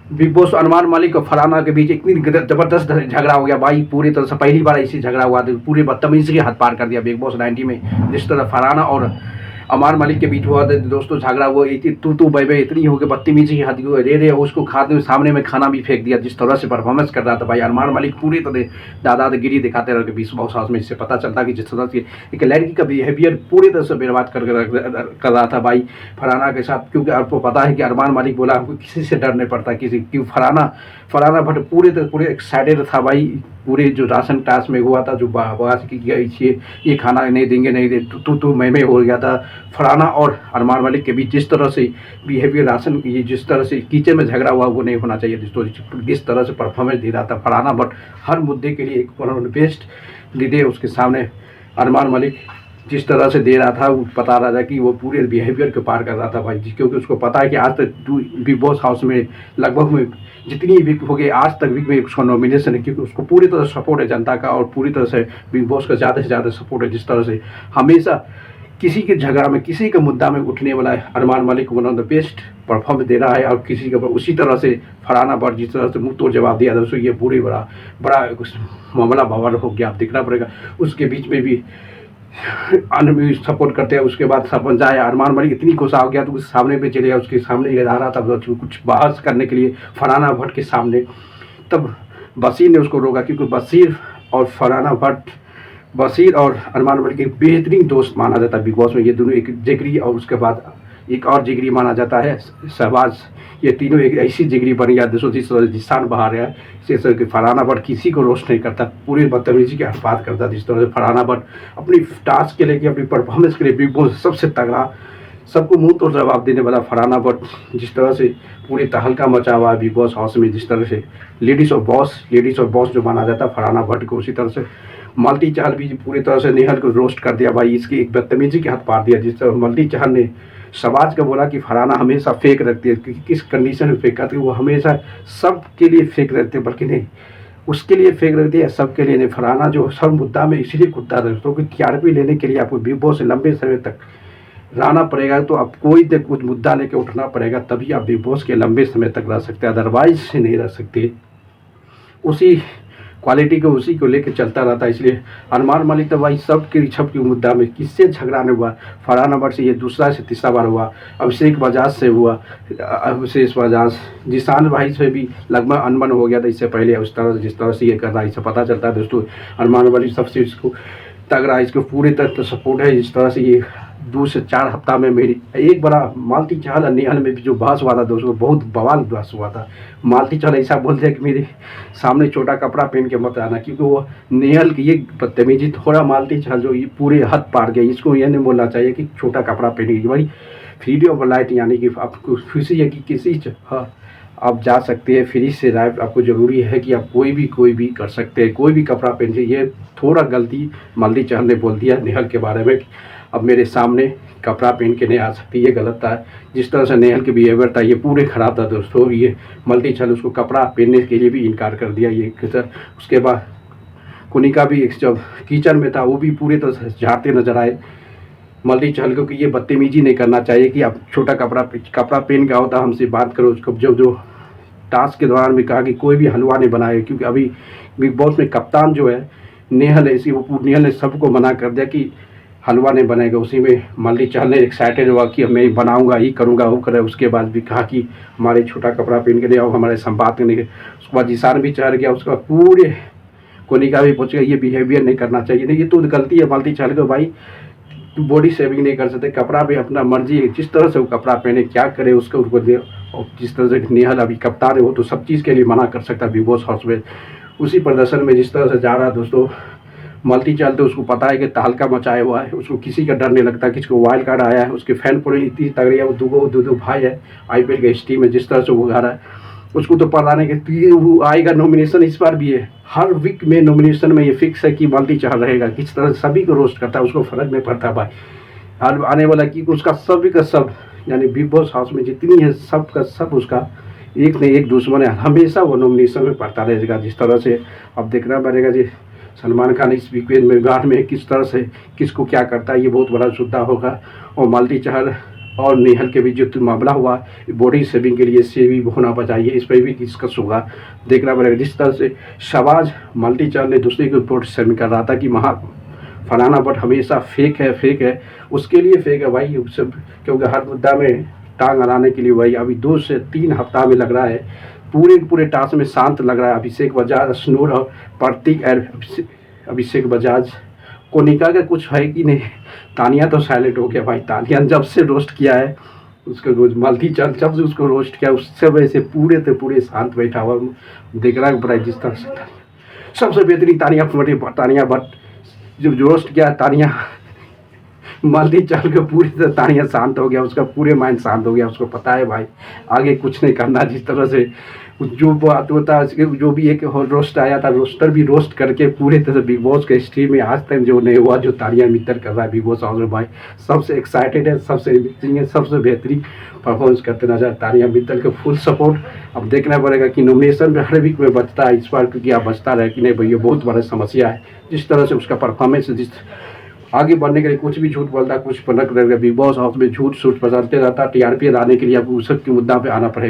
Big boss Armaan Malik और फरहाना के बीच इतनी जबरदस्त झगड़ा हो गया भाई, पूरी तरह से पहली बार ऐसी झगड़ा हुआ तो पूरे बदतमीजी के हद पार कर दिया बिग बॉस 90 में। जिस तरह फरहाना और अरमान मलिक के बीच हुआ था दोस्तों झगड़ा, वो तू बे इतनी हो गई, बदतमीजी की हद रे रे उसको खाते सामने में खाना भी फेंक दिया। जिस तरह से परफॉर्मेंस कर रहा था भाई अरमान मलिक, पूरी तरह दादागिरी दिखाते रहे बीच बॉस हाउस में। इससे पता चलता कि जिस तरह से एक लड़की का बिहेवियर पूरी तरह से बर्बाद कर रहा था भाई फरहाना के साथ। क्योंकि आपको पता है कि अरमान मलिक बोला हमको किसी से डर नहीं पड़ता किसी, क्यों फरहाना भट्ट पूरे एक्साइटेड था भाई। पूरे जो राशन टास्क में हुआ था, जो बहस की गई थी ये खाना नहीं देंगे नहीं दे तू मैं हो गया था फरहाना और अरमान मलिक के बीच। जिस तरह से बिहेवियर राशन ये जिस तरह से किचन में झगड़ा हुआ वो नहीं होना चाहिए। जिस तरह से परफॉर्मेंस दे रहा था फरहाना भट्ट, हर मुद्दे के लिए एक बेस्ट दे उसके सामने अरमान मलिक जिस तरह से दे रहा था, वो बता रहा था कि वो पूरे बिहेवियर के पार कर रहा था भाई। क्योंकि उसको पता है कि आज तक बिग बॉस हाउस में लगभग में जितनी वीक हो गई आज तक वीक में उसका नॉमिनेशन है, क्योंकि उसको पूरी तरह सपोर्ट है जनता का और पूरी तरह से बिग बॉस का ज़्यादा से ज़्यादा सपोर्ट है। जिस तरह से हमेशा किसी के झगड़ा में किसी के मुद्दा में उठने वाला है Armaan Malik one of the best performance दे रहा है। और किसी के उसी तरह से फरहाना भट्ट जिस तरह से मुंह तोड़ जवाब दिया दोस्तों, ये पूरी बड़ा मामला बवाल हो गया। आप देखना पड़ेगा उसके बीच में भी अन्य सपोर्ट करते हैं। उसके बाद सरपंच आया, अरमान मलिक इतनी गुस्सा हो गया तो उसके सामने पे चले गया, उसके सामने ये आ रहा था कुछ बहस करने के लिए फरहाना भट्ट के सामने। तब बशीर ने उसको रोका, क्योंकि बशीर और फरहाना भट्ट, बशीर और अरमान मलिक एक बेहतरीन दोस्त माना जाता है बिग बॉस में। ये दोनों एक जिगरी और उसके बाद एक और जिगरी माना जाता है शहबाज। ये तीनों एक ऐसी जिगरी बन गया जिसान बहा रहा है। इस तरह के फरहाना भट्ट किसी को रोस्ट नहीं करता, पूरी बदतमीजी के बात करता। जिस तरह से फरहाना भट्ट अपनी टास्क के लिए अपनी परफॉर्मेंस के लिए बिग बॉस सबसे तगड़ा सबको मुंह तोड़ जवाब देने वाला फरहाना भट्ट जिस तरह से पूरी तहलका मचा हुआ है बिग बॉस हाउस में। जिस तरह से लेडीज़ और बॉस जो माना जाता है फरहाना भट्ट को, उसी तरह से मल्टी चहल भी पूरी तरह से नेहल को रोस्ट कर दिया भाई, इसकी एक बदतमीजी के हाथ पार दिया। जिस तरह मल्टी चहल ने शहबाज को बोला कि फरहाना हमेशा फेक रखती है, क्योंकि किस कंडीशन में फेक करती है, वो हमेशा सब के लिए फेक रखते हैं, बल्कि नहीं उसके लिए फेक रखती है सबके लिए नहीं। फरहाना जो सब मुद्दा में इसलिए कूदता है दोस्तों कि टीआरपी लेने के लिए आपको बिग बॉस से लंबे समय तक रहना पड़ेगा। तो आप कोई तो कुछ मुद्दा लेके उठना पड़ेगा, तभी आप बिग बॉस के लंबे समय तक रह सकते हैं, अदरवाइज से नहीं रह सकते। उसी क्वालिटी को उसी को लेकर चलता रहता है। इसलिए अरमान मलिक तो भाई सब के छप के मुद्दा में किससे झगड़ा नहीं हुआ, फरहाना भट्ट से ये दूसरा से तीसरा बार हुआ, अभिषेक बजाज से हुआ, अभिषेक बजाज जिसान भाई से भी लगभग अनबन हो गया था इससे पहले। उस तरह से जिस तरह से ये कर रहा है इससे पता चलता है दोस्तों अरमान मलिक सबसे इसको तगड़ा, इसको पूरी तरह सपोर्ट है। जिस तरह से ये 2 से 4 हफ्ता में मेरी एक बड़ा मालती चहल और नेहल में भी जो बहस हुआ था दोस्तों, बहुत बवाल बहस हुआ था। मालती चहल ऐसा बोलते हैं कि मेरे सामने छोटा कपड़ा पहन के मत आना, क्योंकि वो नेहल की ये बदतमीजी थोड़ा मालती चहल जो ये पूरे हद पार गई। इसको ये नहीं बोलना चाहिए कि छोटा कपड़ा पहनेगी भाई, फ्रीडम ऑफ लाइट, यानी कि आपको खुशी है कि किसी आप जा सकते हैं फ्री से राइट। आपको ज़रूरी है कि आप कोई भी कर सकते हैं, कोई भी कपड़ा पहन के। ये थोड़ा गलती मालती चहल ने बोल दिया नेहल के बारे में, अब मेरे सामने कपड़ा पहन के नहीं आ सकती, ये गलत था। जिस तरह से नेहल के बिहेवियर था ये पूरे ख़राब था दोस्तों। ये मल्टी चहल उसको कपड़ा पहनने के लिए भी इनकार कर दिया। ये उसके बाद कुनिका भी जब किचन में था वो भी पूरी तरह से झाड़ते नजर आए मल्टी चहल को कि ये बदतमीजी नहीं करना चाहिए कि आप छोटा कपड़ा पहन के आओ तो हमसे बात करो। उसको जो टास्क के दौरान भी कहा कि कोई भी हलवा नहीं बनाए, क्योंकि अभी बिग बॉस में कप्तान जो है नेहल है, इसी वो नेहल ने सबको मना कर दिया कि हलवा नहीं बनेगा। उसी में मल्टी चहल ने एक्साइटेड हुआ कि मैं बनाऊंगा ही करूंगा वो करे। उसके बाद भी कहा कि हमारे छोटा कपड़ा पहन के नहीं आओ, हमारे संवाद करने के। उसके बाद जिसान भी चढ़ गया, उसके बाद पूरे कोनिका भी पहुंच गया। ये बिहेवियर नहीं करना चाहिए, नहीं ये तो गलती है मल्टी चहल को भाई, बॉडी शेविंग नहीं कर सकते, कपड़ा भी अपना मर्जी है, जिस तरह से वो कपड़ा पहने क्या करे उसको उनको दे। और जिस तरह से नेहल अभी कप्तान है वो तो सब चीज़ के लिए मना कर सकता है बिग बॉस हाउस में। उसी प्रदर्शन में जिस तरह से जा रहा है दोस्तों मल्टी चहल, तो उसको पता है कि तहलका मचाया हुआ है, उसको किसी का डर नहीं लगता। किसको वाइल्ड कार्ड आया है, उसके फैन पूरी इतनी तगड़ी है, वो दो भाई है IPL के टीम में। जिस तरह से वो गा रहा है उसको तो पता नहीं कि वो आएगा नॉमिनेशन, इस बार भी है। हर वीक में नॉमिनेशन में ये फिक्स है कि मल्टी चहल रहेगा। किस तरह से सभी को रोस्ट करता है, उसको फर्क नहीं पड़ता भाई। और आने वाला कि उसका सभी का सब, यानी बिग बॉस हाउस में जितनी है सब का सब उसका एक नहीं एक दुश्मन है, हमेशा वो नॉमिनेशन में पड़ता रहेगा। जिस तरह से अब देखना पड़ेगा जी सलमान खान इस वीकेंड में गार्ड में किस तरह से किसको क्या करता है, ये बहुत बड़ा मुद्दा होगा। और मल्टी चहल और नेहल के बीच जो मामला हुआ बॉडी शेविंग के लिए इससे भी होना चाहिए, इस पर भी डिस्कस होगा, देखना पड़ेगा। जिस तरह से शहबाज मल्टीचाल ने दूसरे के ऊपर शेविंग कर रहा था कि फलाना बट हमेशा फेक है, उसके लिए फेक है भाई सब, क्योंकि हर मुद्दा में टांग अड़ाने के लिए भाई अभी 2 से 3 हफ्ता में लग रहा है पूरे टास्क में शांत लग रहा है। अभिषेक बजाज, स्नूर और प्रतीक, अभिषेक बजाज को निकाल के कुछ है कि नहीं। तानिया तो साइलेंट हो गया भाई, तानिया जब से रोस्ट किया है उसको रोज मल्टी चल जब से उसको रोस्ट किया उससे वजह से पूरे शांत बैठा हुआ देख रहा है बड़ा। जिस तरह से सबसे बेहतरीन तानिया भट्ट जब रोस्ट किया तानिया मल्टी चल के पूरी तरह तानिया शांत हो गया, उसका पूरे माइंड शांत हो गया, उसको पता है भाई आगे कुछ नहीं करना। जिस तरह से जो बात होता है, जो भी एक रोस्ट आया था, रोस्टर भी रोस्ट करके पूरे तरह बिग बॉस के हिस्ट्री में आज तक जो नहीं हुआ, जो तानिया मित्तल कर रहा है बिग बॉस हाउस में भाई, सबसे एक्साइटेड है, सबसे अमेजिंग है, सबसे बेहतरीन परफॉर्मेंस करते नजर तानिया मित्तल के फुल सपोर्ट। अब देखना पड़ेगा कि नॉमिनेशन में हर वीक में बचता है इस बार, क्योंकि आप बचता रहे कि नहीं भाई, ये बहुत बड़ा समस्या है। जिस तरह से उसका परफॉर्मेंस, जिस आगे बढ़ने के लिए कुछ भी झूठ बोलता, कुछ पलट रहेगा, बिग बॉस हाउस में झूठ पसंदते रहता, टीआरपी लाने के लिए अब उस सब के मुद्दा पे आना पड़ेगा।